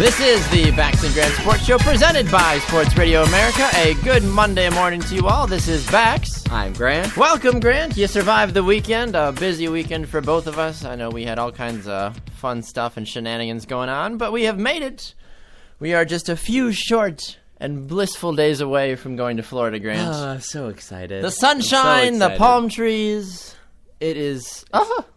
This is the Bax and Grant Sports Show presented by Sports Radio America. A good Monday morning to you all. This is Bax. I'm Grant. Welcome, Grant. You survived the weekend. A busy weekend for both of us. I know we had all kinds of fun stuff and shenanigans going on, but we have made it. We are just a few short and blissful days away from going to Florida, Grant. Oh, so excited. The sunshine, the palm trees. It is.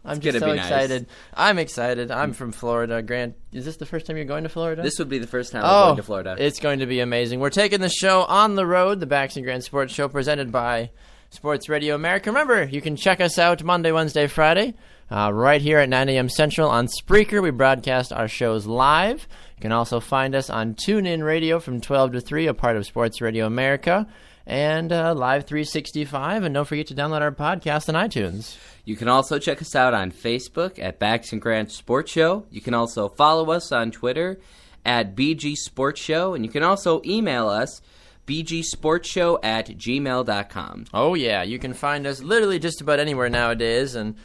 I'm just so excited. Nice. I'm excited. I'm from Florida. Grant, is this the first time you're going to Florida? This would be the first time I'm going to Florida. It's going to be amazing. We're taking the show on the road, the Bax and Grant Sports Show, presented by Sports Radio America. Remember, you can check us out Monday, Wednesday, Friday, right here at 9 a.m. Central on Spreaker. We broadcast our shows live. You can also find us on TuneIn Radio from 12 to 3, a part of Sports Radio America, and Live 365. And don't forget to download our podcast on iTunes. You can also check us out on Facebook at Bax and Grant Sports Show. You can also follow us on Twitter at BG Sports Show. And you can also email us, bgsportshow@gmail.com. Oh, yeah. You can find us literally just about anywhere nowadays. And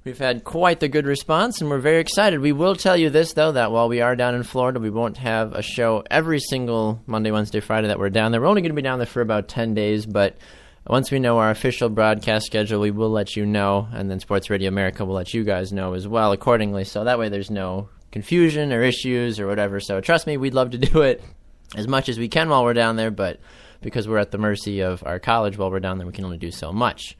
we've had quite the good response, and we're very excited. We will tell you this, though, that while we are down in Florida, we won't have a show every single Monday, Wednesday, Friday that we're down there. We're only going to be down there for about 10 days, but once we know our official broadcast schedule, we will let you know, and then Sports Radio America will let you guys know as well accordingly, so that way there's no confusion or issues or whatever. So trust me, we'd love to do it as much as we can while we're down there, but because we're at the mercy of our college while we're down there, we can only do so much.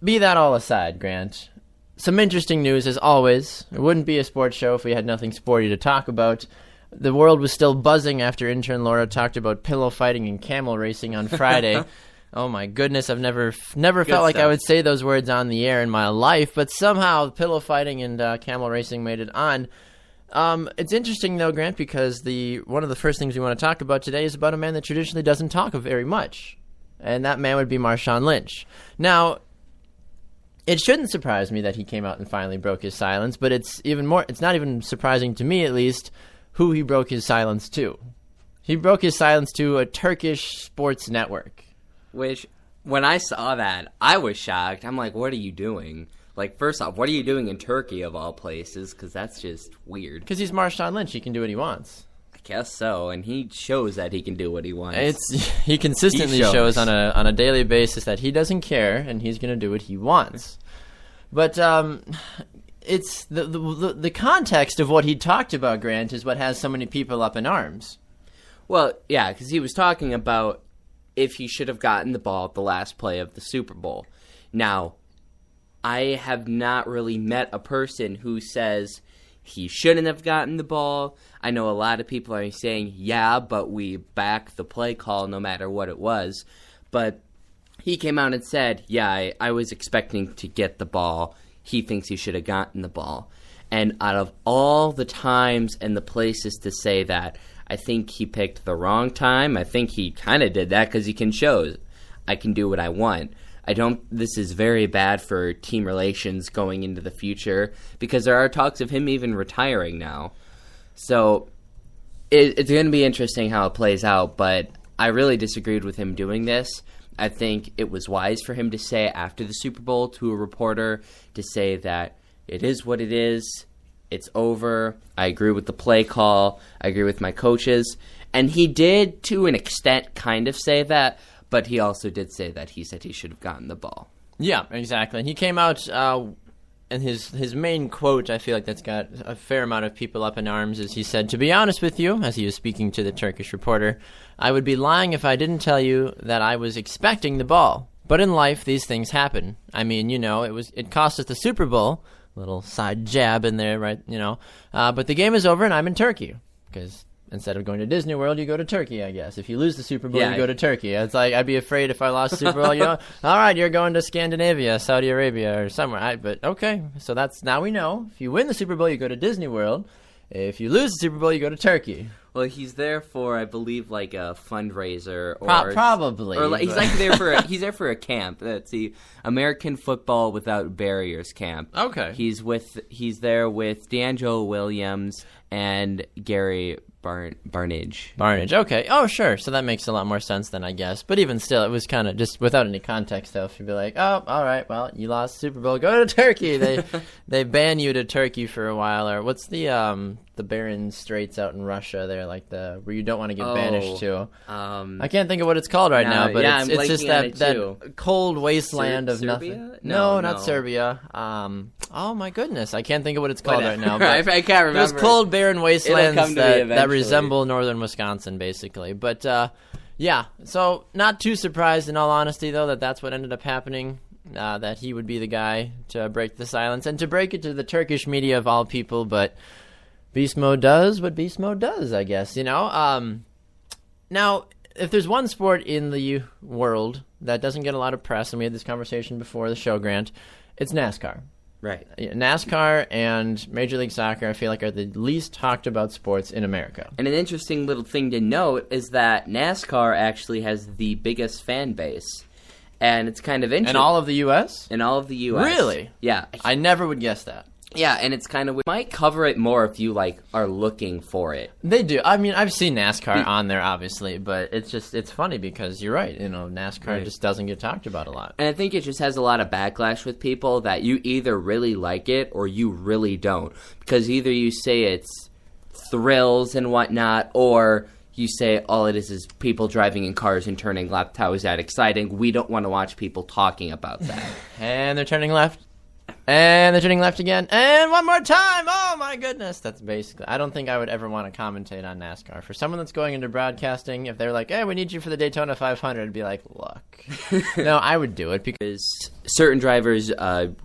Be that all aside, Grant, some interesting news as always. It wouldn't be a sports show if we had nothing sporty to talk about. The world was still buzzing after intern Laura talked about pillow fighting and camel racing on Friday. Oh my goodness, I've never felt like I would say those words on the air in my life, but somehow pillow fighting and camel racing made it on. It's interesting though, Grant, because one of the first things we want to talk about today is about a man that traditionally doesn't talk very much, and that man would be Marshawn Lynch. Now, it shouldn't surprise me that he came out and finally broke his silence, but it's not even surprising to me, at least, who he broke his silence to. He broke his silence to a Turkish sports network. Which, when I saw that, I was shocked. I'm like, what are you doing? Like, first off, what are you doing in Turkey, of all places? Because that's just weird. Because he's Marshawn Lynch. He can do what he wants. I guess so, and he shows that he can do what he wants. He consistently shows on a daily basis that he doesn't care, and he's going to do what he wants. But it's the context of what he talked about, Grant, is what has so many people up in arms. Well, yeah, because he was talking about if he should have gotten the ball at the last play of the Super Bowl. Now, I have not really met a person who says he shouldn't have gotten the ball. I know a lot of people are saying, yeah, but we back the play call no matter what it was. But he came out and said, yeah, I was expecting to get the ball. He thinks he should have gotten the ball. And out of all the times and the places to say that, I think he picked the wrong time. I think he kind of did that because he can show I can do what I want. This is very bad for team relations going into the future because there are talks of him even retiring now. So it's going to be interesting how it plays out, but I really disagreed with him doing this. I think it was wise for him to say after the Super Bowl to a reporter to say that it is what it is. It's over. I agree with the play call. I agree with my coaches. And he did, to an extent, kind of say that, but he also did say that he said he should have gotten the ball. Yeah, exactly. And he came out, and his main quote, I feel like that's got a fair amount of people up in arms, is he said, "To be honest with you," as he was speaking to the Turkish reporter, "I would be lying if I didn't tell you that I was expecting the ball. But in life, these things happen. I mean, it cost us the Super Bowl." Little side jab in there, right? But the game is over and I'm in Turkey because instead of going to Disney World, you go to Turkey, I guess. If you lose the Super Bowl, you go to Turkey. It's like I'd be afraid if I lost the Super Bowl. All right, you're going to Scandinavia, Saudi Arabia, or somewhere. But okay, so now we know. If you win the Super Bowl, you go to Disney World. If you lose the Super Bowl, you go to Turkey. Well, he's there for, I believe, like a fundraiser, or Probably. or like, he's there for a camp. That's the American Football Without Barriers camp. Okay. He's there with D'Angelo Williams and Gary Barnage. Barnage, okay. Oh, sure. So that makes a lot more sense then, I guess. But even still, it was kind of just without any context, though. If you'd be like, oh, all right, well, you lost the Super Bowl, go to Turkey. They ban you to Turkey for a while. Or what's the Barren Straits out in Russia there, like where you don't want to get banished to. I can't think of what it's called right now, but it's just that cold wasteland of Serbia? nothing. No, Not Serbia. Oh my goodness, I can't think of what it's called right now. I But can't remember. those cold, barren wastelands come to me that eventually. resemble northern Wisconsin, basically. But yeah, so not too surprised, in all honesty, though, that's what ended up happening. That he would be the guy to break the silence and to break it to the Turkish media of all people. But Beast Mode does what Beast Mode does, I guess. Now, if there's one sport in the world that doesn't get a lot of press, and we had this conversation before the show, Grant, it's NASCAR. Right. NASCAR and Major League Soccer, I feel like, are the least talked about sports in America. And an interesting little thing to note is that NASCAR actually has the biggest fan base. And it's kind of interesting. In all of the U.S.? In all of the U.S. Really? Yeah. I never would guess that. Yeah, and it's kind of... We might cover it more if you, are looking for it. They do. I mean, I've seen NASCAR on there, obviously, but it's funny because you're right. NASCAR just doesn't get talked about a lot. And I think it just has a lot of backlash with people that you either really like it or you really don't. Because either you say it's thrills and whatnot, or you say all it is people driving in cars and turning left. How is that exciting? We don't want to watch people talking about that. And they're turning left. And they're turning left again. And one more time. Oh, my goodness. That's basically... I don't think I would ever want to commentate on NASCAR. For someone that's going into broadcasting, if they're like, hey, we need you for the Daytona 500, I'd be like, look. No, I would do it because... Certain drivers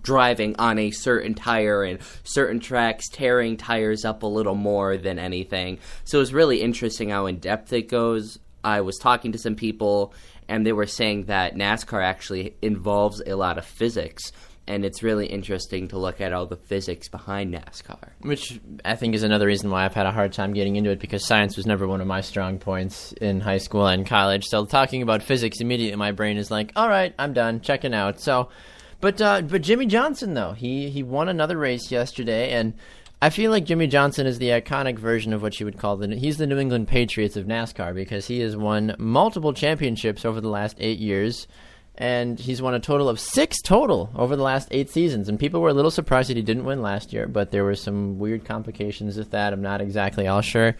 driving on a certain tire and certain tracks tearing tires up a little more than anything. So it's really interesting how in-depth it goes. I was talking to some people, and they were saying that NASCAR actually involves a lot of physics. And it's really interesting to look at all the physics behind NASCAR. Which I think is another reason why I've had a hard time getting into it, because science was never one of my strong points in high school and college. So talking about physics, immediately my brain is like, all right, I'm done, checking out. So, but Jimmy Johnson, though, he won another race yesterday, and I feel like Jimmy Johnson is the iconic version of what you would call he's the New England Patriots of NASCAR, because he has won multiple championships over the last 8 years. And he's won a total of 6 total over the last 8 seasons. And people were a little surprised that he didn't win last year, but there were some weird complications with that. I'm not exactly all sure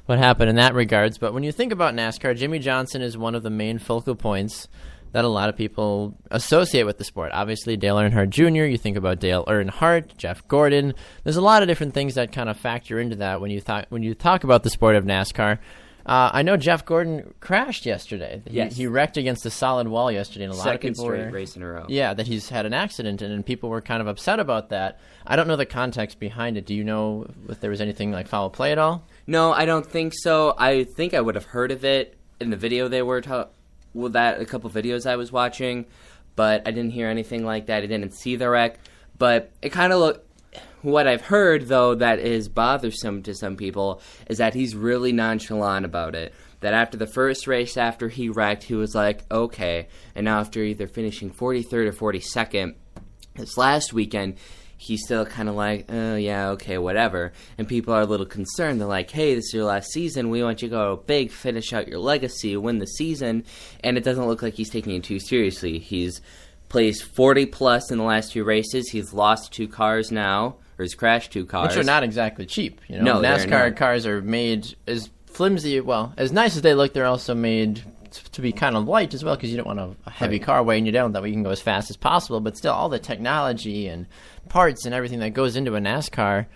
what happened in that regards. But when you think about NASCAR, Jimmy Johnson is one of the main focal points that a lot of people associate with the sport. Obviously, Dale Earnhardt Jr., you think about Dale Earnhardt, Jeff Gordon. There's a lot of different things that kind of factor into that when you talk about the sport of NASCAR. I know Jeff Gordon crashed yesterday. Yes. He wrecked against a solid wall yesterday, and a lot of people straight race in a row. Yeah, that he's had an accident in, and people were kind of upset about that. I don't know the context behind it. Do you know if there was anything like foul play at all? No, I don't think so. I think I would have heard of it in the video they were a couple videos I was watching, but I didn't hear anything like that. I didn't see the wreck, but it kind of looked... What I've heard, though, that is bothersome to some people is that he's really nonchalant about it. That after the first race after he wrecked, he was like, okay. And now after either finishing 43rd or 42nd this last weekend, he's still kind of like, oh, yeah, okay, whatever. And people are a little concerned. They're like, hey, this is your last season. We want you to go big, finish out your legacy, win the season. And it doesn't look like he's taking it too seriously. He's placed 40-plus in the last 2 races. He's lost 2 cars now. Or he's crashed 2 cars. Which are not exactly cheap. No, NASCAR cars are made as flimsy, well, as nice as they look, they're also made to be kind of light as well, because you don't want a heavy car weighing you down. That way you can go as fast as possible. But still, all the technology and parts and everything that goes into a NASCAR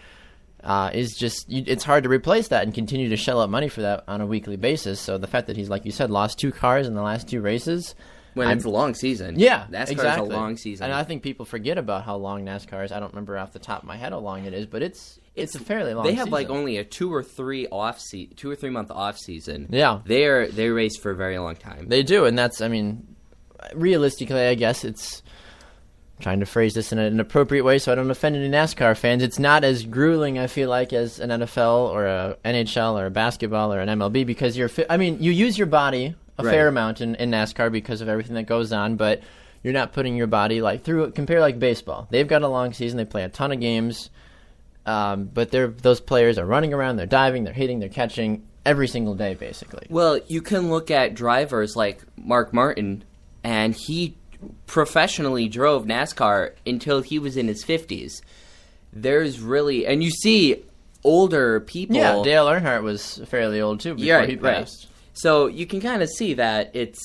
is just, it's hard to replace that and continue to shell out money for that on a weekly basis. So the fact that he's, like you said, lost 2 cars in the last 2 races... When it's a long season. Yeah, NASCAR exactly. is a long season. And I think people forget about how long NASCAR is. I don't remember off the top of my head how long it is, but it's a fairly long season. They have like only a 2 or 3 month off season. Yeah. They race for a very long time. They do, and that's, I mean, realistically, I guess it's trying to phrase this in an appropriate way so I don't offend any NASCAR fans, it's not as grueling, I feel like, as an NFL or a NHL or a basketball or an MLB because you use your body a fair amount in NASCAR because of everything that goes on, but you're not putting your body compare like baseball. They've got a long season, they play a ton of games, but those players are running around, they're diving, they're hitting, they're catching every single day, basically. Well, you can look at drivers like Mark Martin, and he professionally drove NASCAR until he was in his 50s. There's really... And you see older people... Yeah, Dale Earnhardt was fairly old, too, before he passed. Right. So you can kind of see that it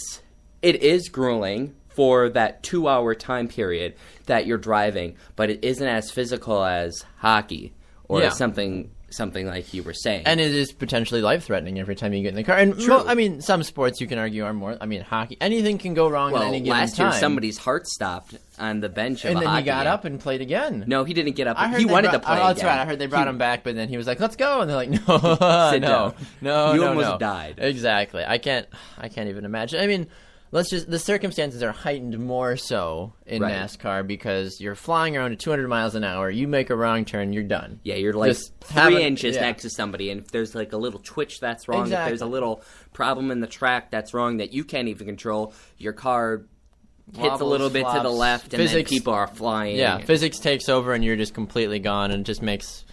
is grueling for that 2-hour time period that you're driving, but it isn't as physical as hockey or something like you were saying. And it is potentially life-threatening every time you get in the car. And some sports you can argue are more. I mean, hockey, anything can go wrong at any given time. Last year somebody's heart stopped on the bench of a hockey game. And then he got up and played again. No, he didn't get up. He wanted to play again. That's right. I heard they brought him back, but then he was like, "Let's go," and they're like, "No, no, you almost died." Exactly. I can't even imagine. I mean, the circumstances are heightened more so in NASCAR because you're flying around at 200 miles an hour. You make a wrong turn, you're done. Yeah, you're like 3 inches next to somebody, and if there's like a little twitch that's wrong, if there's a little problem in the track that's wrong that you can't even control, your car hits a little bit to the left, and then people are flying. Yeah, physics takes over, and you're just completely gone, and it just makes...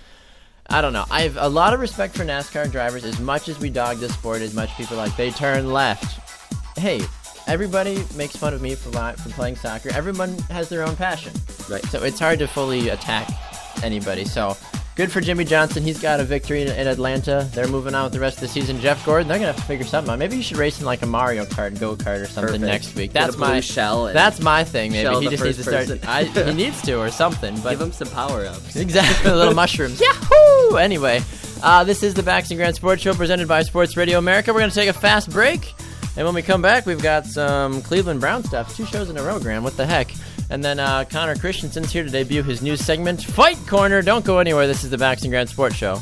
I don't know. I have a lot of respect for NASCAR drivers. As much as we dog this sport, as much people like, they turn left. Hey... Everybody makes fun of me for playing soccer. Everyone has their own passion. Right. So it's hard to fully attack anybody. So good for Jimmy Johnson. He's got a victory in Atlanta. They're moving on with the rest of the season. Jeff Gordon, they're going to figure something out. Maybe you should race in like a Mario Kart, go-kart or something next week. That's my shell. That's my thing, maybe. He just needs to start. He needs to or something. But give him some power-ups. Exactly, little mushrooms. Yahoo! Anyway, this is the Bax and Grant Sports Show presented by Sports Radio America. We're going to take a fast break. And when we come back, we've got some Cleveland Brown stuff. 2 shows in a row, Graham. What the heck? And then Connor Christensen's here to debut his new segment, Fight Corner. Don't go anywhere. This is the Bax and Grant Sports Show.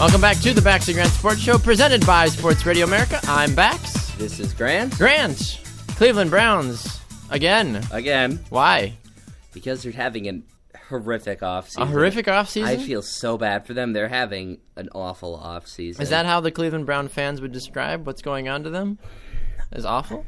Welcome back to the Bax and Grant Sports Show, presented by Sports Radio America. I'm Bax. This is Grant. Grant, Cleveland Browns, again. Why? Because they're having a horrific offseason. A horrific offseason? I feel so bad for them. They're having an awful offseason. Is that how the Cleveland Brown fans would describe what's going on to them? As awful?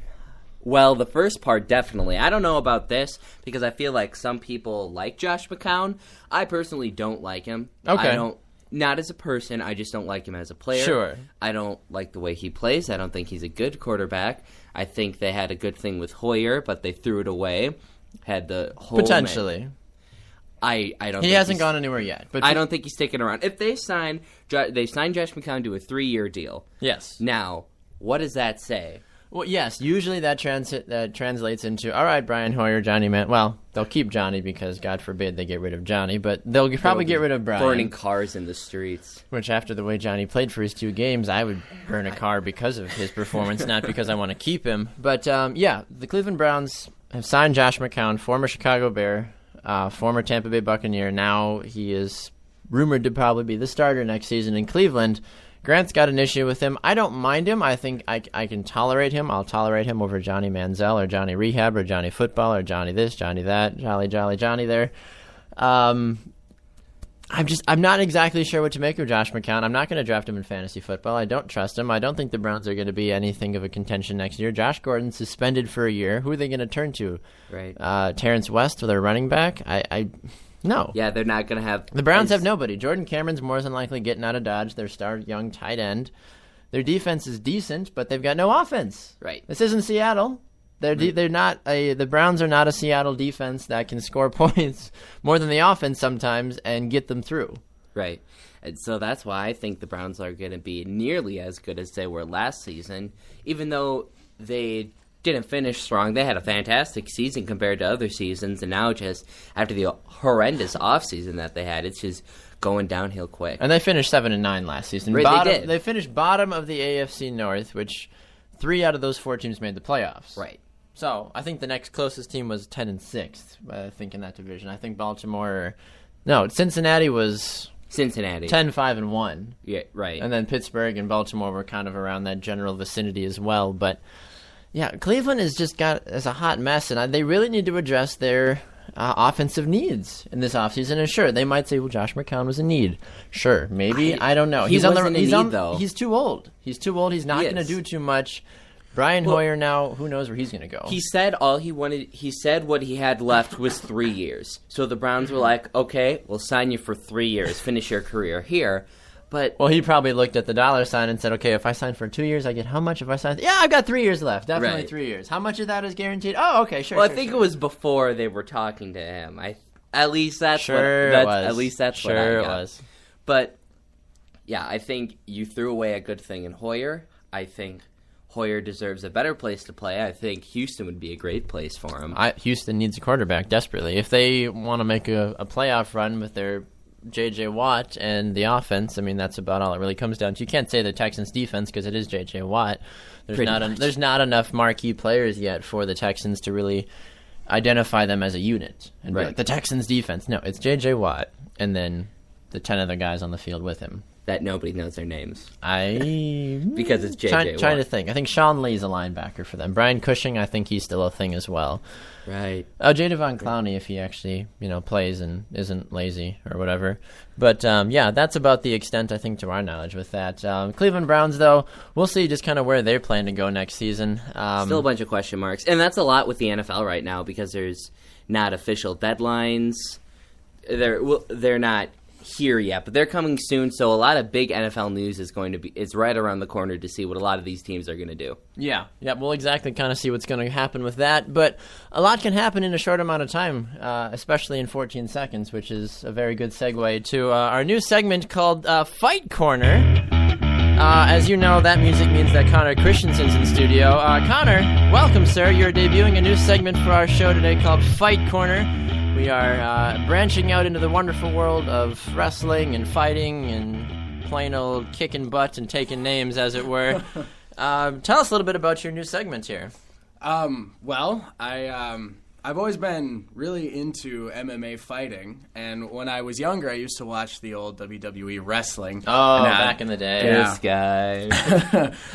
Well, the first part, definitely. I don't know about this, because I feel like some people like Josh McCown. I personally don't like him. Okay. Not as a person, I just don't like him as a player. Sure. I don't like the way he plays. I don't think he's a good quarterback. I think they had a good thing with Hoyer, but they threw it away. Had the whole... Potentially. I don't. He hasn't gone anywhere yet. But I don't think he's sticking around. If they signed Josh McCown to a 3-year deal. Yes. Now, what does that say? Well, yes. Usually that translates into, all right, Brian Hoyer, Johnny Man. Well, they'll keep Johnny because, God forbid, they get rid of Johnny. But they'll probably get rid of Brian. Burning cars in the streets. Which, after the way Johnny played for his 2 games, I would burn a car because of his performance, not because I want to keep him. But, yeah, the Cleveland Browns have signed Josh McCown, former Chicago Bear, former Tampa Bay Buccaneer. Now he is rumored to probably be the starter next season in Cleveland. Grant's got an issue with him. I don't mind him. I think I can tolerate him. I'll tolerate him over Johnny Manziel or Johnny Rehab or Johnny Football or Johnny this, Johnny that, Jolly Johnny there. I'm not exactly sure what to make of Josh McCown. I'm not going to draft him in fantasy football. I don't trust him. I don't think the Browns are going to be anything of a contention next year. Josh Gordon's suspended for a year. Who are they going to turn to? Right. Terrence West, their running back? No. Yeah, they're not going to have... The Browns have nobody. Jordan Cameron's more than likely getting out of Dodge, their star young tight end. Their defense is decent, but they've got no offense. Right. This isn't Seattle. They're not the Browns are not a Seattle defense that can score points more than the offense sometimes and get them through. Right. And so that's why I think the Browns are going to be nearly as good as they were last season, even though they didn't finish strong. They had a fantastic season compared to other seasons, and now just after the horrendous offseason that they had, it's just going downhill quick. And they finished 7-9 last season. Right, they did. They finished bottom of the AFC North, which 3 out of those 4 teams made the playoffs. Right. So I think the next closest team was 10-6. I think in that division. I think Cincinnati was 10-5-1. Yeah, right. And then Pittsburgh and Baltimore were kind of around that general vicinity as well. But yeah, Cleveland has just got as a hot mess, and they really need to address their offensive needs in this offseason. And sure, they might say, well, Josh McCown was a need. Sure, maybe. I don't know. He's though. He's too old. He's not going to do too much. Brian Hoyer now, who knows where he's going to go? He said all he wanted. He said what he had left was 3 years. So the Browns were like, okay, we'll sign you for 3 years, finish your career here. But he probably looked at the dollar sign and said, okay, if I sign for 2 years, I get how much if I sign? Yeah, I've got 3 years left. Definitely Right. 3 years. How much of that is guaranteed? Oh, okay, sure. I think it was before they were talking to him. At least that's what I got. Was. But yeah, I think you threw away a good thing in Hoyer. I think Hoyer deserves a better place to play. I think Houston would be a great place for him. Houston needs a quarterback desperately. If they want to make a playoff run with their J.J. Watt and the offense, I mean, that's about all it really comes down to. You can't say the Texans' defense because it is J.J. Watt. There's not enough marquee players yet for the Texans to really identify them as a unit. And be like, the Texans' defense. No, it's J.J. Watt and then the 10 other guys on the field with him. That nobody knows their names. Because it's J.J. Watt. Trying to think. I think Sean Lee's a linebacker for them. Brian Cushing, I think he's still a thing as well. Right. Jadavon Clowney, if he actually, plays and isn't lazy or whatever. But, that's about the extent, I think, to our knowledge with that. Cleveland Browns, though, we'll see just kind of where they're planning to go next season. Still a bunch of question marks. And that's a lot with the NFL right now because there's not official deadlines. They're not here yet, but they're coming soon, so a lot of big NFL news is right around the corner to see what a lot of these teams are going to do. Yeah, we'll exactly kind of see what's going to happen with that, but a lot can happen in a short amount of time, especially in 14 seconds, which is a very good segue to our new segment called Fight Corner. As you know, that music means that Connor Christensen's in studio. Connor, welcome, sir. You're debuting a new segment for our show today called Fight Corner. We are branching out into the wonderful world of wrestling and fighting and plain old kicking butt and taking names, as it were. Tell us a little bit about your new segment here. Well, I've always been really into MMA fighting, and when I was younger, I used to watch the old WWE wrestling. Oh, back in the day. Yeah. This guy.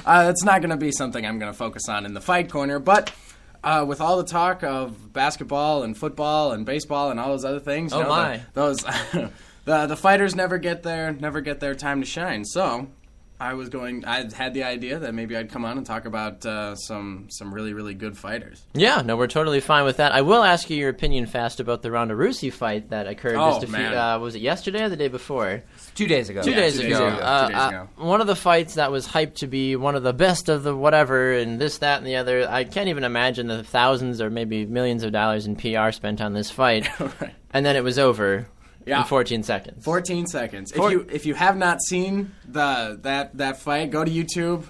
That's not going to be something I'm going to focus on in the Fight Corner, but with all the talk of basketball and football and baseball and all those other things, the fighters never get their time to shine. So I had the idea that maybe I'd come on and talk about some really, really good fighters. Yeah, no, we're totally fine with that. I will ask you your opinion fast about the Ronda Rousey fight that occurred was it yesterday or the day before? 2 days ago. 2 days ago. One of the fights that was hyped to be one of the best of the whatever and this, that, and the other. I can't even imagine the thousands or maybe millions of dollars in PR spent on this fight. Right. And then it was over. In 14 seconds. 14 seconds. If you have not seen that fight, go to YouTube,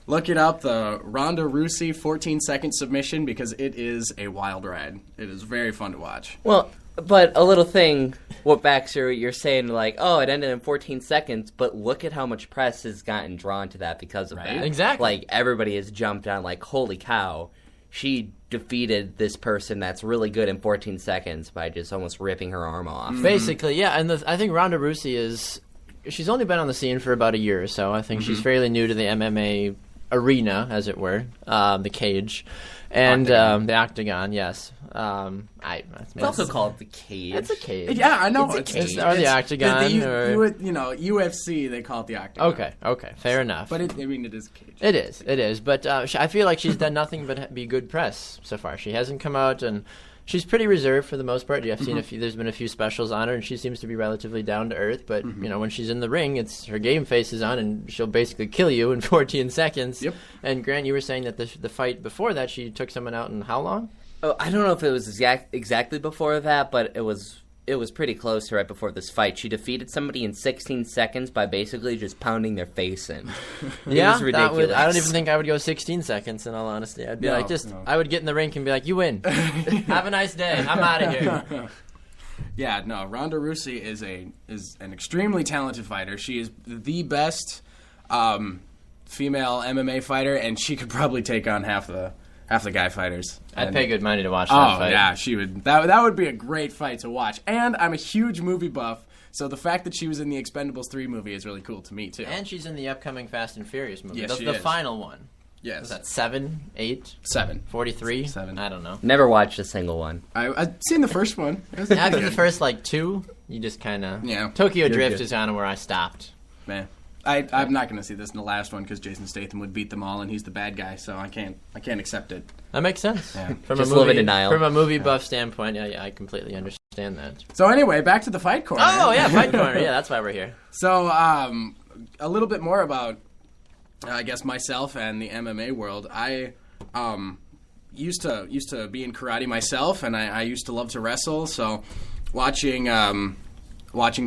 look it up, the Ronda Rousey 14-second submission, because it is a wild ride. It is very fun to watch. Well, but a little thing, what Baxter, you're saying, like, oh, it ended in 14 seconds, but look at how much press has gotten drawn to that because of that. Exactly. Like, everybody has jumped on, like, holy cow, she defeated this person that's really good in 14 seconds by just almost ripping her arm off. Basically, yeah. And I think Ronda Rousey she's only been on the scene for about a year or so. I think she's fairly new to the MMA arena, as it were, the cage, and the octagon. Yes, it's also called the cage. It's a cage. Yeah, I know. Or the octagon. UFC, they call it the octagon. Okay, fair enough. But it is a cage. It is. But I feel like she's done nothing but be good press so far. She hasn't come out, and she's pretty reserved for the most part. I've seen there's been a few specials on her, and she seems to be relatively down to earth. But when she's in the ring, it's her game face is on, and she'll basically kill you in 14 seconds. Yep. And Grant, you were saying that the fight before that, she took someone out in how long? Oh, I don't know if it was exactly before that, but it was pretty close to right before this fight. She defeated somebody in 16 seconds by basically just pounding their face in. It was ridiculous. I don't even think I would go 16 seconds, in all honesty. I'd be I would get in the ring and be like, you win. Have a nice day. I'm out of here. Yeah, no, Ronda Rousey is an extremely talented fighter. She is the best female MMA fighter, and she could probably take on half the guy fighters. I'd pay good money to watch that fight. Oh, yeah, she would. That would be a great fight to watch. And I'm a huge movie buff, so the fact that she was in the Expendables 3 movie is really cool to me, too. And she's in the upcoming Fast and Furious movie. Yes, the final one. Yes. Was that 7, 8? 7. 43? 7. I don't know. Never watched a single one. I've seen the first one. After the first, 2, you just kind of... Yeah. Tokyo Drift is kind of where I stopped. Man. I'm not going to see this in the last one because Jason Statham would beat them all, and he's the bad guy, so I can't accept it. That makes sense. Yeah. Just live in denial. From a movie buff standpoint, yeah, I completely understand that. So anyway, back to the fight corner. Oh, yeah, fight corner. Yeah, that's why we're here. So a little bit more about, I guess, myself and the MMA world. I used to be in karate myself, and I used to love to wrestle, so watching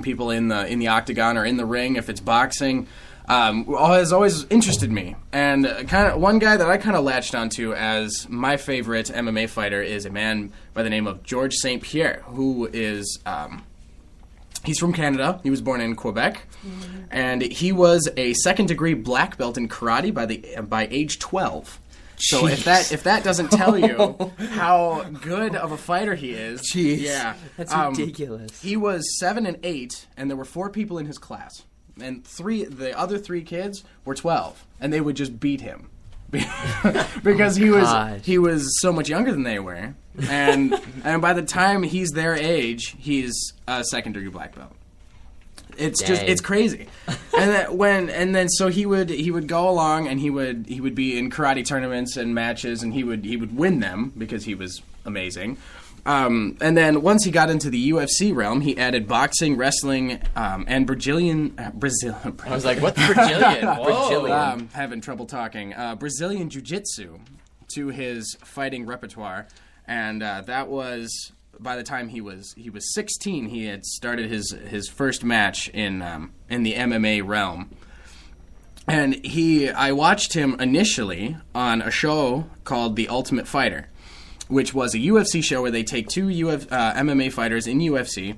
people in the octagon or in the ring, if it's boxing, has always interested me. And one guy that I kind of latched onto as my favorite MMA fighter is a man by the name of Georges St-Pierre, who is he's from Canada. He was born in Quebec, and he was a second-degree black belt in karate by age 12. So if that doesn't tell you how good of a fighter he is, yeah, that's ridiculous. He was 7 and 8, and there were 4 people in his class, and the other 3 kids were 12, and they would just beat him because he was so much younger than they were, and by the time he's their age, he's a second-degree black belt. It's crazy. And then so he would go along and he would be in karate tournaments and matches, and he would win them because he was amazing. And then once he got into the UFC realm, he added boxing, wrestling, and Brazilian. I was like, what's Brazilian? Brazilian. Having trouble talking. Brazilian Jiu-Jitsu to his fighting repertoire, and that was. By the time he was 16, he had started his first match in the MMA realm, and I watched him initially on a show called The Ultimate Fighter, which was a UFC show where they take 2 MMA fighters in UFC,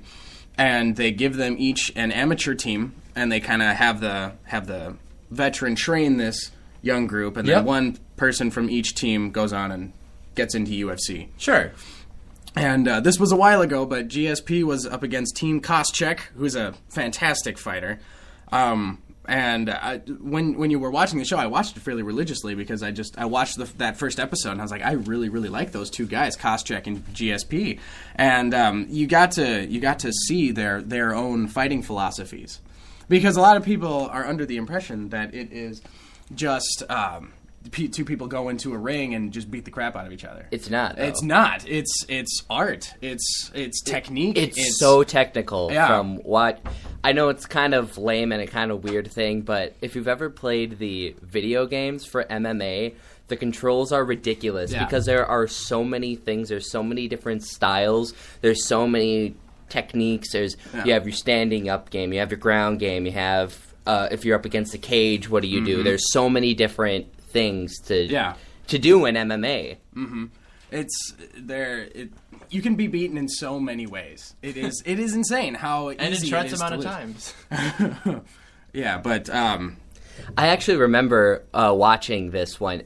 and they give them each an amateur team, and they kind of have the veteran train this young group, and then one person from each team goes on and gets into UFC. Sure. And this was a while ago, but GSP was up against Team Koscheck, who's a fantastic fighter. And when you were watching the show, I watched it fairly religiously because I watched that first episode, and I was like, I really, really like those 2 guys, Koscheck and GSP. And you got to see their own fighting philosophies, because a lot of people are under the impression that it is just 2 people go into a ring and just beat the crap out of each other. It's not. Though. It's not. It's art. It's technique. It's so technical. Yeah. From what I know, it's kind of lame and a kind of weird thing, but if you've ever played the video games for MMA, the controls are ridiculous because there are so many things. There's so many different styles. There's so many techniques. You have your standing up game. You have your ground game. You have if you're up against a cage, what do you do? There's so many different things to do in MMA. Mm-hmm. You can be beaten in so many ways. It is insane how easy and in short amount of times. Yeah, but I actually remember watching this one.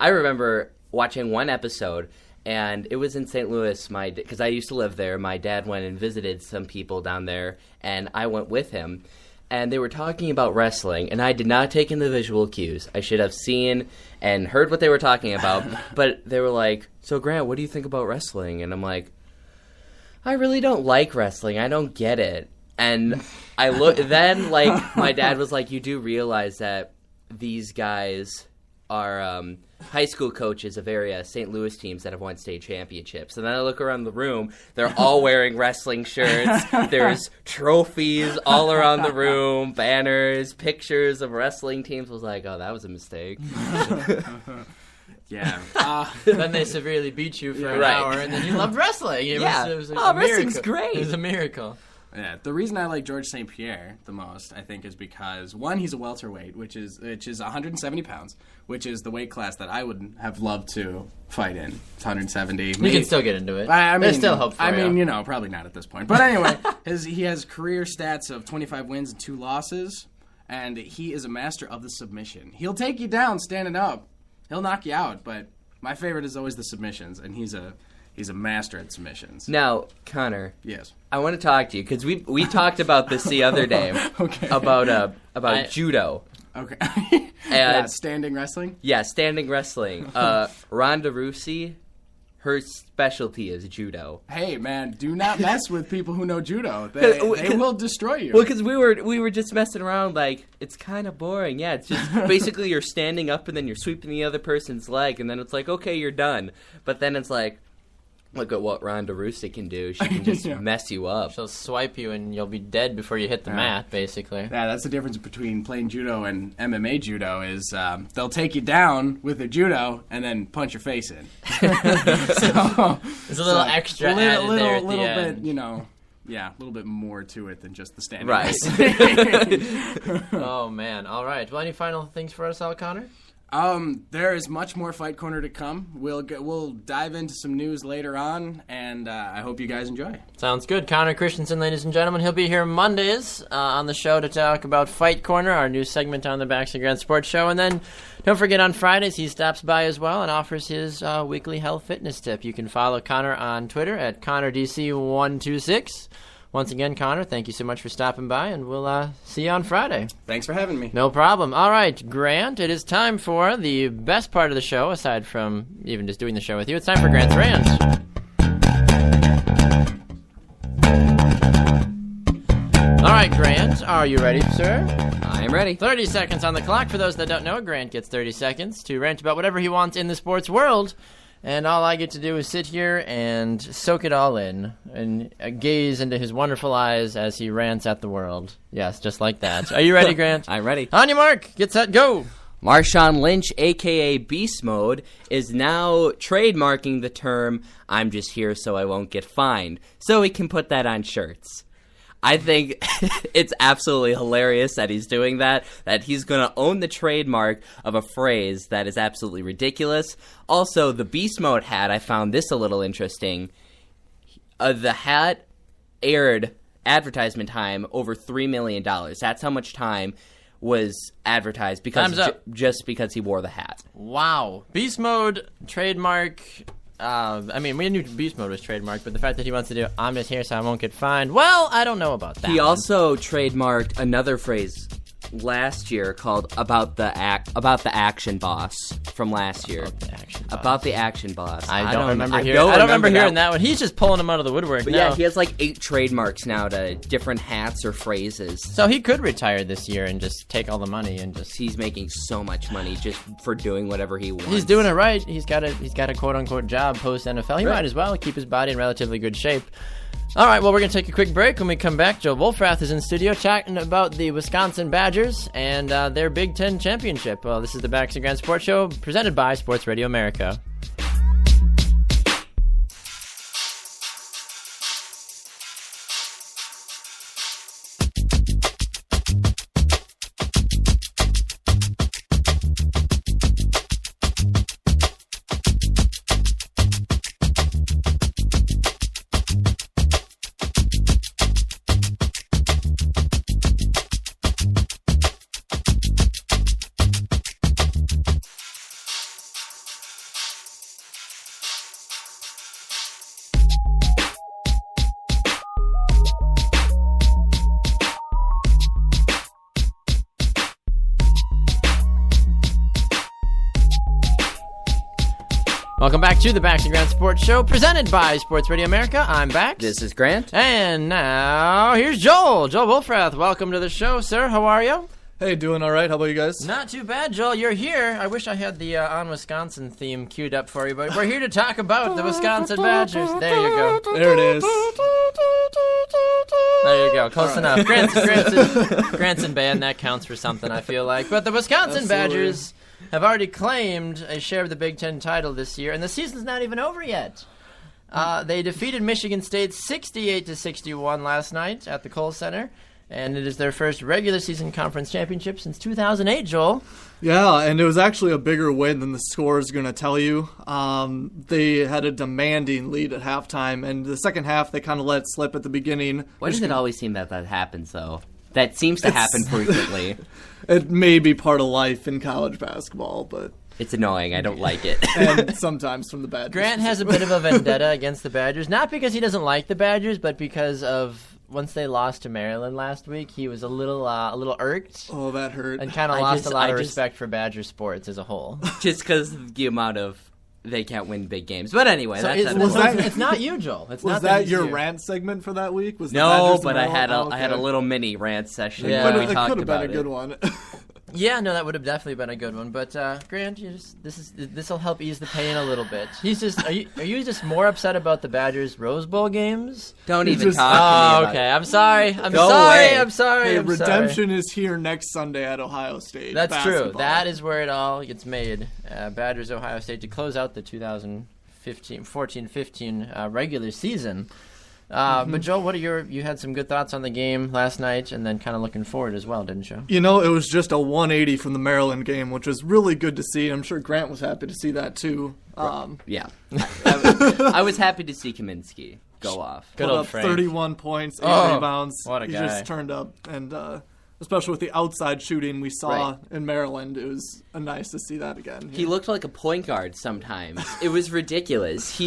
I remember watching one episode, and it was in St. Louis. Because I used to live there. My dad went and visited some people down there, and I went with him. and they were talking about wrestling, and I did not take in the visual cues. I should have seen and heard what they were talking about, but they were like, so Grant, what do you think about wrestling? And I'm like, I really don't like wrestling. I don't get it. And I look. Then, like, my dad was like, you do realize that these guys are high school coaches of various St. Louis teams that have won state championships. And then I look around the room. They're all wearing wrestling shirts. There's trophies all around the room, banners, pictures of wrestling teams. I was like, oh, that was a mistake. Yeah. Then they severely beat you for an hour, and then you loved wrestling. It was a wrestling's miracle. great. It was a miracle. Yeah, the reason I like George St. Pierre the most, I think, is because, one, he's a welterweight, which is 170 pounds, which is the weight class that I would have loved to fight in. It's 170. You can still get into it. I mean, there's still hope for you. I mean, probably not at this point. But anyway, he has career stats of 25 wins and 2 losses, and he is a master of the submission. He'll take you down standing up. He'll knock you out, but my favorite is always the submissions, and he's a master at submissions. Now, Connor. Yes. I want to talk to you because we talked about this the other day. Okay. About judo. Okay. And standing wrestling? Yeah, standing wrestling. Ronda Rousey, her specialty is judo. Hey, man, do not mess with people who know judo. They will destroy you. Well, because we were just messing around, like, it's kind of boring. Yeah, it's just basically you're standing up and then you're sweeping the other person's leg, and then it's like, okay, you're done. But then it's like, look at what Ronda Rousey can do. She can just mess you up. She'll swipe you and you'll be dead before you hit the mat, basically. Yeah, that's the difference between playing judo and MMA judo is they'll take you down with their judo and then punch your face in. So, there's a little extra added there at the end. Bit, a little bit more to it than just the standing. Right. Oh, man. All right. Well, any final things for us, Al Connor? There is much more Fight Corner to come. We'll dive into some news later on, and I hope you guys enjoy. Sounds good. Connor Christensen, ladies and gentlemen. He'll be here Mondays on the show to talk about Fight Corner, our new segment on the Backs and Grand Sports Show. And then don't forget on Fridays he stops by as well and offers his weekly health fitness tip. You can follow Connor on Twitter at ConnorDC126. Once again, Connor, thank you so much for stopping by, and we'll see you on Friday. Thanks for having me. No problem. All right, Grant, it is time for the best part of the show, aside from even just doing the show with you. It's time for Grant's Rant. All right, Grant, are you ready, sir? I am ready. 30 seconds on the clock. For those that don't know, Grant gets 30 seconds to rant about whatever he wants in the sports world. And all I get to do is sit here and soak it all in and gaze into his wonderful eyes as he rants at the world. Yes, just like that. Are you ready, Grant? I'm ready. On your mark. Get set, go. Marshawn Lynch, a.k.a. Beast Mode, is now trademarking the term, I'm just here so I won't get fined, so he can put that on shirts. I think it's absolutely hilarious that he's doing that he's going to own the trademark of a phrase that is absolutely ridiculous. Also, the Beast Mode hat, I found this a little interesting. The hat aired advertisement time over $3 million. That's how much time was advertised just because he wore the hat. Wow. Beast Mode trademark. We knew Beast Mode was trademarked, but the fact that he wants to do I'm just here so I won't get fined, well, I don't know about that. He also trademarked another phrase last year called about the action boss from last year. About the action boss. I don't remember hearing that one. He's just pulling them out of the woodwork. But now. Yeah, he has like 8 trademarks now to different hats or phrases. So he could retire this year and just take all the money and just. He's making so much money just for doing whatever he wants. He's doing it right. He's got a quote unquote job post NFL. He might as well keep his body in relatively good shape. All right, well, we're going to take a quick break. When we come back, Joe Wolfrath is in studio talking about the Wisconsin Badgers and their Big Ten championship. Well, this is the Backs and Grand Sports Show presented by Sports Radio America. Welcome back to the Bax and Grant Sports Show, presented by Sports Radio America. I'm Bax. This is Grant. And now, here's Joel. Joel Wolfrath, welcome to the show, sir. How are you? Hey, doing all right. How about you guys? Not too bad, Joel. You're here. I wish I had the On Wisconsin theme queued up for you, but we're here to talk about the Wisconsin Badgers. There you go. There it is. There you go. Close enough. Grant's in band. That counts for something, I feel like. But the Wisconsin Badgers have already claimed a share of the Big Ten title this year, and the season's not even over yet. They defeated Michigan State 68-61 last night at the Kohl Center, and it is their first regular season conference championship since 2008, Joel. Yeah, and it was actually a bigger win than the score is going to tell you. They had a demanding lead at halftime, and the second half they kind of let it slip at the beginning. Why does it always seem that happens, though? That seems to happen frequently. It may be part of life in college basketball, but... It's annoying. I don't like it. And sometimes from the Badgers. Grant has a bit of a vendetta against the Badgers, not because he doesn't like the Badgers, but because of once they lost to Maryland last week, he was a little irked. Oh, that hurt. And kind of lost a lot of respect for Badger sports as a whole. Just because of the amount of they can't win big games. But anyway, so that's it's not you, Joel. It's was not that your rant segment for that week? Was no, but I had a little mini rant session where we talked about it. It could have been a good one. Yeah, no, that would have definitely been a good one. But Grant, this will help ease the pain a little bit. He's just are you just more upset about the Badgers Rose Bowl games? Don't even talk to me about okay. I'm sorry. Go away. I'm sorry. Hey, I'm redemption sorry. is here next Sunday at Ohio State. That's basketball. true. That is where it all gets made. Badgers Ohio State to close out the 2014-15 regular season. But Joel, you had some good thoughts on the game last night, and then kind of looking forward as well, didn't you? You know, it was just a 180 from the Maryland game, which was really good to see. I'm sure Grant was happy to see that too. Yeah, I was happy to see Kaminsky go off. Good Put old up Frank. 31 points, 8 rebounds. What a guy! He just turned up, and especially with the outside shooting we saw in Maryland, it was nice to see that again. He looked like a point guard sometimes. It was ridiculous.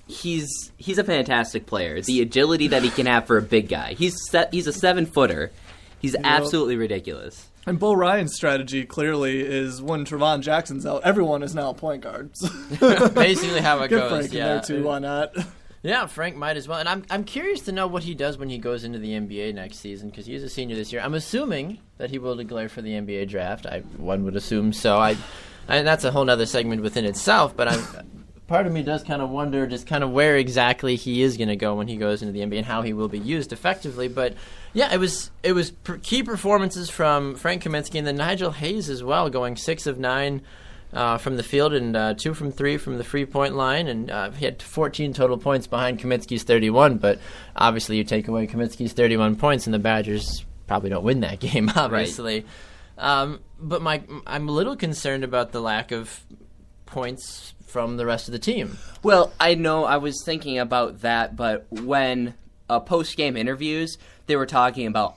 He's a fantastic player. The agility that he can have for a big guy. He's a 7-footer. He's absolutely ridiculous. And Bo Ryan's strategy clearly is when Trevon Jackson's out, everyone is now point guards. Basically how it Get goes. Frank in there too, why not? Yeah, Frank might as well. And I'm curious to know what he does when he goes into the NBA next season, because he's a senior this year. I'm assuming that he will declare for the NBA draft. One would assume so. And that's a whole other segment within itself, but part of me does kind of wonder just kind of where exactly he is going to go when he goes into the NBA and how he will be used effectively. But yeah, it was key performances from Frank Kaminsky and then Nigel Hayes as well, going 6 of 9 from the field and 2 from 3 from the free-point line. And he had 14 total points behind Kaminsky's 31. But obviously you take away Kaminsky's 31 points and the Badgers probably don't win that game, obviously. Right. But I'm a little concerned about the lack of points from the rest of the team. Well, I know I was thinking about that, but when post-game interviews, they were talking about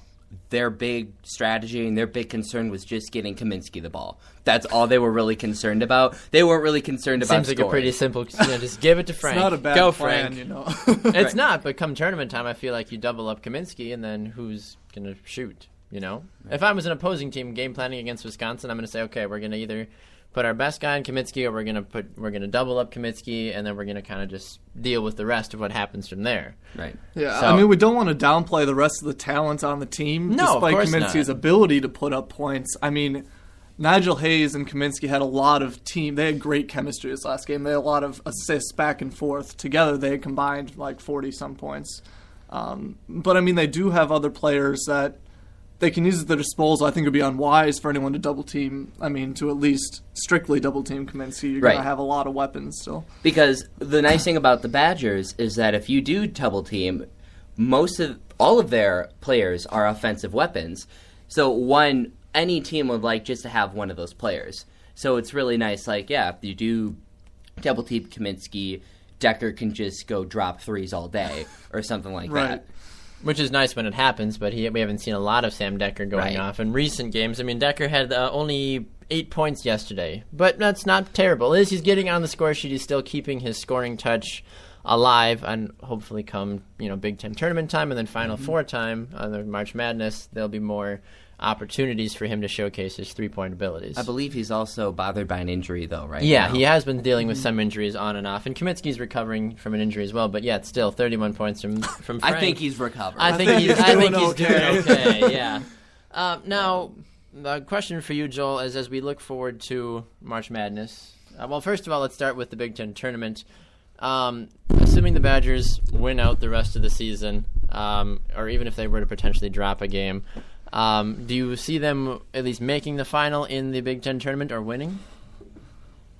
their big strategy and their big concern was just getting Kaminsky the ball. That's all they were really concerned about. They weren't really concerned about scoring. Seems like a pretty simple, just give it to Frank. It's not a bad Go, plan, Frank. you know. It's not, but come tournament time, I feel like you double up Kaminsky, and then who's going to shoot, you know? Right. If I was an opposing team game planning against Wisconsin, I'm going to say, okay, we're going to either put our best guy on Kaminsky, or we're gonna double up Kaminsky, and then we're gonna kind of just deal with the rest of what happens from there. Right. Yeah. So, I mean, we don't want to downplay the rest of the talent on the team, despite Kaminsky's ability to put up points. I mean, Nigel Hayes and Kaminsky had a lot of team. They had great chemistry this last game. They had a lot of assists back and forth. Together, they had combined like 40-some points. But I mean, they do have other players that they can use at their disposal. I think it would be unwise for anyone to double team. I mean, to at least strictly double team Kaminsky. You're going to have a lot of weapons still. Because the nice thing about the Badgers is that if you do double team, all of their players are offensive weapons. So any team would like just to have one of those players. So it's really nice. Like, yeah, if you do double team Kaminsky, Decker can just go drop threes all day or something like that. Which is nice when it happens, but we haven't seen a lot of Sam Decker going off in recent games. I mean, Decker had only 8 points yesterday, but that's not terrible. As he's getting on the score sheet, he's still keeping his scoring touch alive, and hopefully come Big Ten tournament time and then Final Four time on the March Madness, there'll be more opportunities for him to showcase his three-point abilities. I believe he's also bothered by an injury, though, right? Yeah, now. He has been dealing with some injuries on and off, and Kaminsky's recovering from an injury as well. But yeah, it's still 31 points from Frank. I think he's recovering. I think he's doing okay. Yeah. Now, the question for you, Joel, is as we look forward to March Madness. Well, first of all, let's start with the Big Ten tournament. Assuming the Badgers win out the rest of the season, or even if they were to potentially drop a game. Do you see them at least making the final in the Big Ten tournament or winning?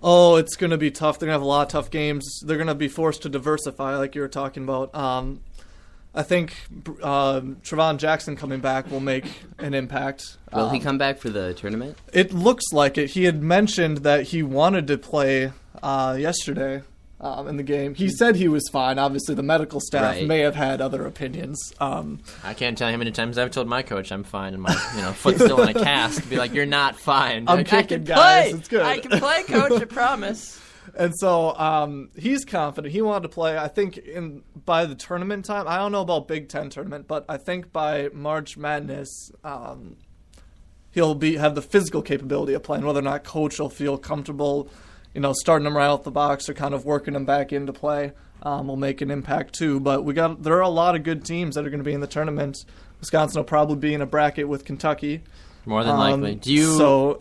Oh, it's going to be tough. They're going to have a lot of tough games. They're going to be forced to diversify, like you were talking about. I think Trevon Jackson coming back will make an impact. Will he come back for the tournament? It looks like it. He had mentioned that he wanted to play yesterday. In the game. He said he was fine. Obviously, the medical staff may have had other opinions. I can't tell you how many times I've told my coach I'm fine and my foot's still in a cast. Be like, you're not fine. I'm like, kicking, I can guys. Play. It's good. I can play, coach. I promise. And so he's confident. He wanted to play. I think by the tournament time, I don't know about Big Ten tournament, but I think by March Madness, he'll have the physical capability of playing. Whether or not coach will feel comfortable starting him right out the box or kind of working him back into play will make an impact too. But there are a lot of good teams that are going to be in the tournament. Wisconsin will probably be in a bracket with Kentucky. More than likely. So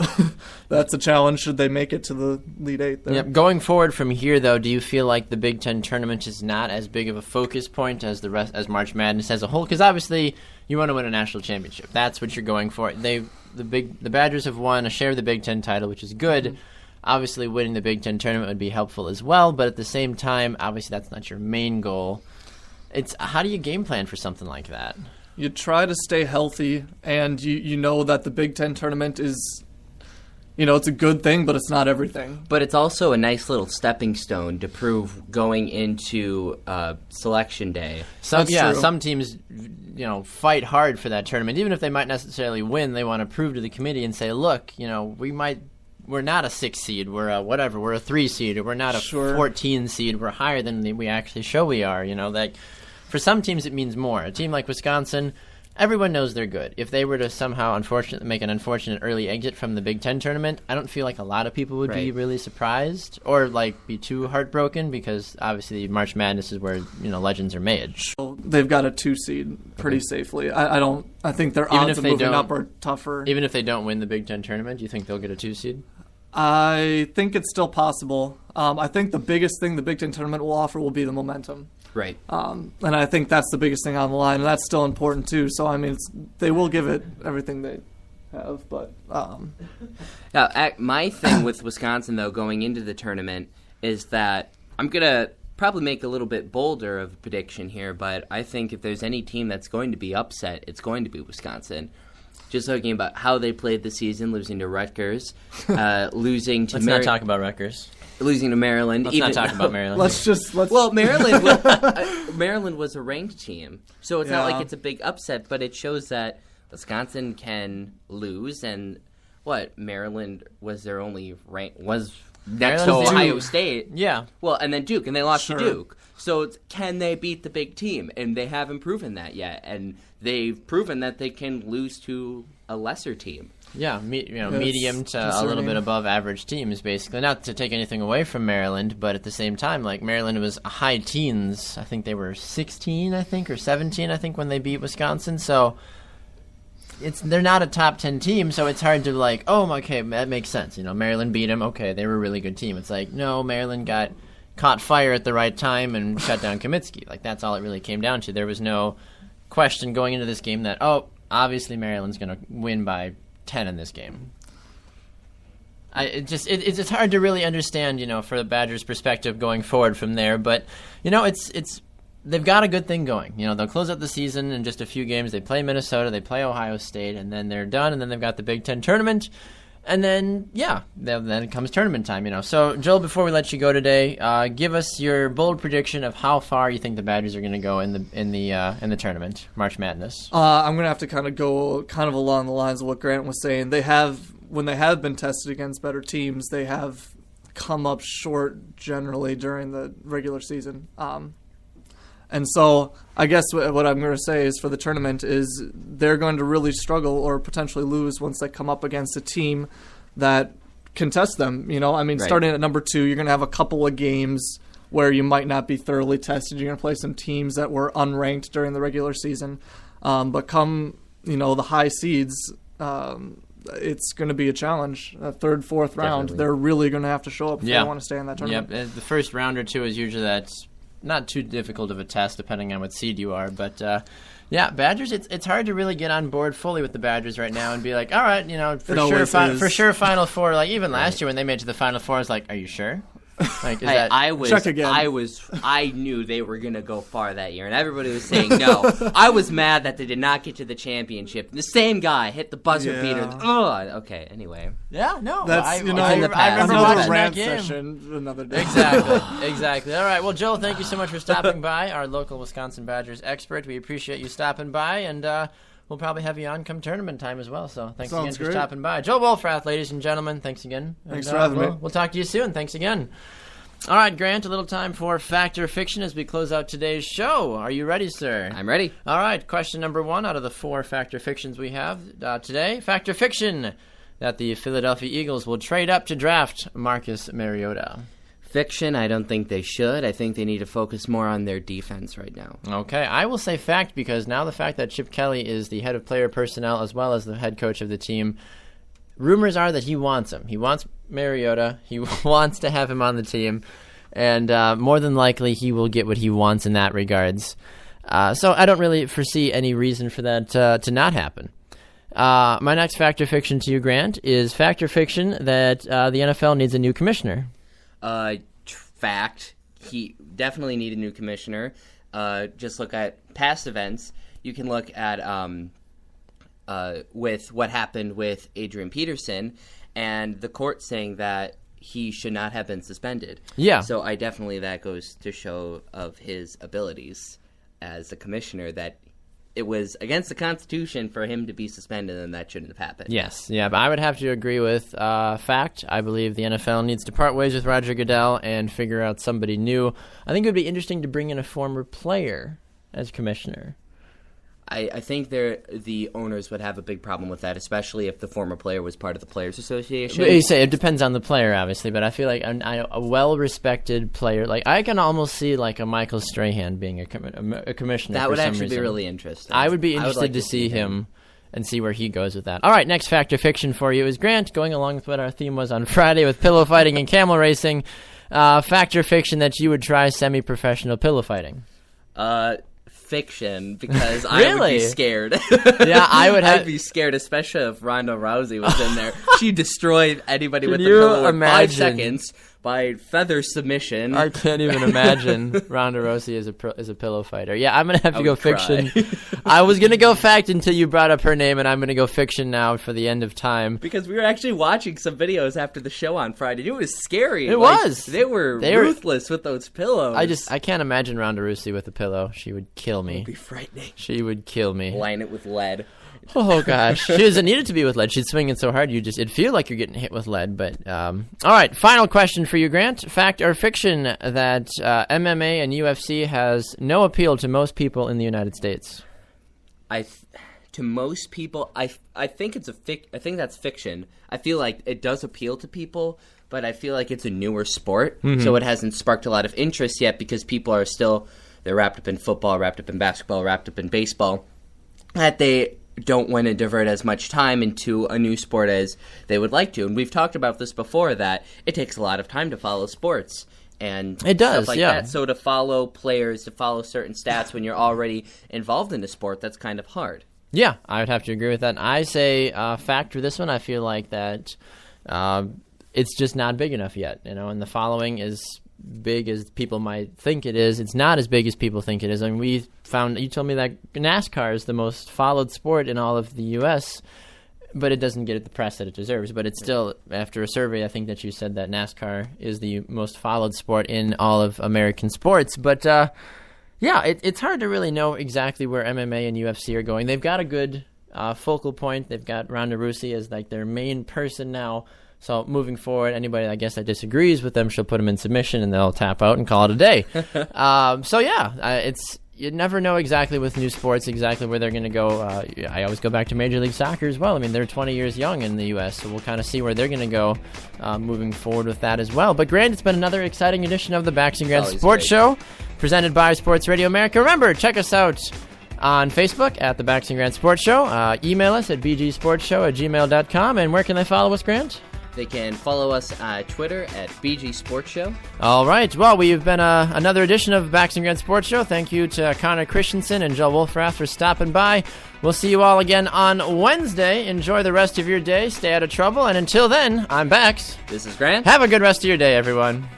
that's a challenge should they make it to the Elite Eight there. Yep. Going forward from here, though, do you feel like the Big Ten tournament is not as big of a focus point as as March Madness as a whole? Because obviously you want to win a national championship. That's what you're going for. The Badgers have won a share of the Big Ten title, which is good. Mm-hmm. Obviously, winning the Big Ten tournament would be helpful as well, but at the same time, obviously that's not your main goal. It's how do you game plan for something like that? You try to stay healthy, and you know that the Big Ten tournament is, it's a good thing, but it's not everything. But it's also a nice little stepping stone to prove going into selection day. Some teams, fight hard for that tournament, even if they might necessarily win. They want to prove to the committee and say, look, we're not a 6 seed. We're a 3 seed. We're not a 14 seed. We're higher than we actually show we are. For some teams, it means more. A team like Wisconsin, everyone knows they're good. If they were to somehow make an unfortunate early exit from the Big Ten tournament, I don't feel like a lot of people would be really surprised or be too heartbroken because obviously March Madness is where legends are made. They've got a 2 seed pretty safely. I think their odds of moving up are tougher. Even if they don't win the Big Ten tournament, do you think they'll get a 2 seed? I think it's still possible. I think the biggest thing the Big Ten tournament will offer will be the momentum. Right. And I think that's the biggest thing on the line, and that's still important too. So, they will give it everything they have. But my thing with Wisconsin, though, going into the tournament is that I'm going to probably make a little bit bolder of a prediction here, but I think if there's any team that's going to be upset, it's going to be Wisconsin. Just looking about how they played the season, losing to Rutgers, losing to... Let's not talk about Rutgers. Losing to Maryland. Let's not talk about Maryland. Well, Maryland was a ranked team, so it's not like it's a big upset, but it shows that Wisconsin can lose, and Maryland was their only rank was next to Ohio State. Yeah. Well, and then Duke, and they lost to Duke. So can they beat the big team? And they haven't proven that yet, and they've proven that they can lose to a lesser team. Yeah, medium to a little bit above average teams, basically. Not to take anything away from Maryland, but at the same time, Maryland was high teens. I think they were 16, or 17, when they beat Wisconsin. So they're not a top 10 team, so it's hard to okay, that makes sense. Maryland beat them. Okay, they were a really good team. It's no, Maryland caught fire at the right time and shut down Kaminsky. That's all it really came down to. There was no question going into this game that obviously Maryland's going to win by 10 in this game. It's hard to really understand, for the Badgers' perspective going forward from there. But they've got a good thing going. They'll close out the season in just a few games. They play Minnesota, they play Ohio State, and then they're done. And then they've got the Big Ten tournament. And then, then it comes tournament time, So, Joel, before we let you go today, give us your bold prediction of how far you think the Badgers are going to go in the tournament, March Madness. I'm going to have to go along the lines of what Grant was saying. When they have been tested against better teams, they have come up short generally during the regular season. And so I guess what I'm going to say is for the tournament is they're going to really struggle or potentially lose once they come up against a team that can test them. Starting at number 2, you're going to have a couple of games where you might not be thoroughly tested. You're going to play some teams that were unranked during the regular season. But come, the high seeds, it's going to be a challenge. Third, fourth round, they're really going to have to show up if they want to stay in that tournament. Yep. The first round or two is usually that's not too difficult of a test depending on what seed you are. But, Badgers, it's hard to really get on board fully with the Badgers right now and be like, all right, for sure Final Four. Like even last year when they made it to the Final Four, I was like, are you sure? Like, check again. I knew they were going to go far that year, and everybody was saying no. I was mad that they did not get to the championship. The same guy hit the buzzer beater. Okay, anyway. Yeah, no. That's, I remember another rant game. Session another day. Exactly. All right, well, Joel, thank you so much for stopping by, our local Wisconsin Badgers expert. We appreciate you stopping by, and we'll probably have you on come tournament time as well. So thanks again for stopping by. Joel Wolfrath, ladies and gentlemen, thanks again. Thanks for having me. We'll talk to you soon. Thanks again. All right, Grant, a little time for Fact or Fiction as we close out today's show. Are you ready, sir? I'm ready. All right, question number 1 out of the 4 Fact or Fictions we have today. Fact or Fiction that the Philadelphia Eagles will trade up to draft Marcus Mariota. Fiction, I don't think they should. I think they need to focus more on their defense right now. Okay, I will say fact because now the fact that Chip Kelly is the head of player personnel as well as the head coach of the team, rumors are that he wants him. He wants Mariota. He wants to have him on the team. And more than likely, he will get what he wants in that regards. So I don't really foresee any reason for that to not happen. My next fact or fiction to you, Grant, is fact or fiction that the NFL needs a new commissioner. Fact. He definitely need a new commissioner. Just look at past events. You can look at with what happened with Adrian Peterson and the court saying that he should not have been suspended. Yeah. So that goes to show of his abilities as a commissioner that it was against the Constitution for him to be suspended, and that shouldn't have happened. Yes, yeah, but I would have to agree with fact. I believe the NFL needs to part ways with Roger Goodell and figure out somebody new. I think it would be interesting to bring in a former player as commissioner. I think the owners would have a big problem with that, especially if the former player was part of the Players Association. But you say it depends on the player, obviously, but I feel like a well-respected player, like I can almost see like a Michael Strahan being a commissioner. That would actually be really interesting. I would be interested to see him and see where he goes with that. All right, next fact or fiction for you is Grant, going along with what our theme was on Friday with pillow fighting and camel racing. Fact or fiction that you would try semi-professional pillow fighting? Fiction, because I would be scared. Yeah, I'd be scared, especially if Ronda Rousey was in there. She'd destroy anybody with the pillow in 5 seconds by feather submission. I can't even imagine Ronda Rousey as a pillow fighter. Yeah, I'm gonna have to go fiction. I was gonna go fact until you brought up her name, and I'm gonna go fiction now for the end of time. Because we were actually watching some videos after the show on Friday. It was scary. It was. They were ruthless with those pillows. I can't imagine Ronda Rousey with a pillow. She would kill me. It would be frightening. She would kill me. Line it with lead. Oh gosh, she doesn't need it to be with lead. She'd swing it so hard it'd feel like you're getting hit with lead. But all right, final question for you, Grant. Fact or fiction that MMA and UFC has no appeal to most people in the United States? To most people, I think I think that's fiction. I feel like it does appeal to people, but I feel like it's a newer sport, so it hasn't sparked a lot of interest yet because people are they're wrapped up in football, wrapped up in basketball, wrapped up in baseball, that they don't want to divert as much time into a new sport as they would like to. And we've talked about this before, that it takes a lot of time to follow sports. And it does, stuff like that. So to follow players, to follow certain stats when you're already involved in a sport, that's kind of hard. Yeah, I would have to agree with that. I say fact for this one. I feel like that it's just not big enough yet, and the following is big as people might think it is. It's not as big as people think it is. I mean, you told me that NASCAR is the most followed sport in all of the U.S., but it doesn't get the press that it deserves. But it's still, after a survey, I think that you said that NASCAR is the most followed sport in all of American sports. But, it's hard to really know exactly where MMA and UFC are going. They've got a good focal point. They've got Ronda Rousey as like their main person now. So moving forward, anybody I guess that disagrees with them, she'll put them in submission and they'll tap out and call it a day. You never know exactly with new sports exactly where they're going to go. I always go back to Major League Soccer as well. I mean, they're 20 years young in the U.S., so we'll kind of see where they're going to go moving forward with that as well. But Grant, it's been another exciting edition of the Backs and Grant Sports Show, presented by Sports Radio America. Remember, check us out on Facebook at the Backs and Grant Sports Show. Email us at bgsportsshow@gmail.com. And where can they follow us, Grant? They can follow us on Twitter at BG Sports Show. All right. Well, we've been another edition of Backs and Grant Sports Show. Thank you to Connor Christensen and Joe Wolfrath for stopping by. We'll see you all again on Wednesday. Enjoy the rest of your day. Stay out of trouble. And until then, I'm Bax. This is Grant. Have a good rest of your day, everyone.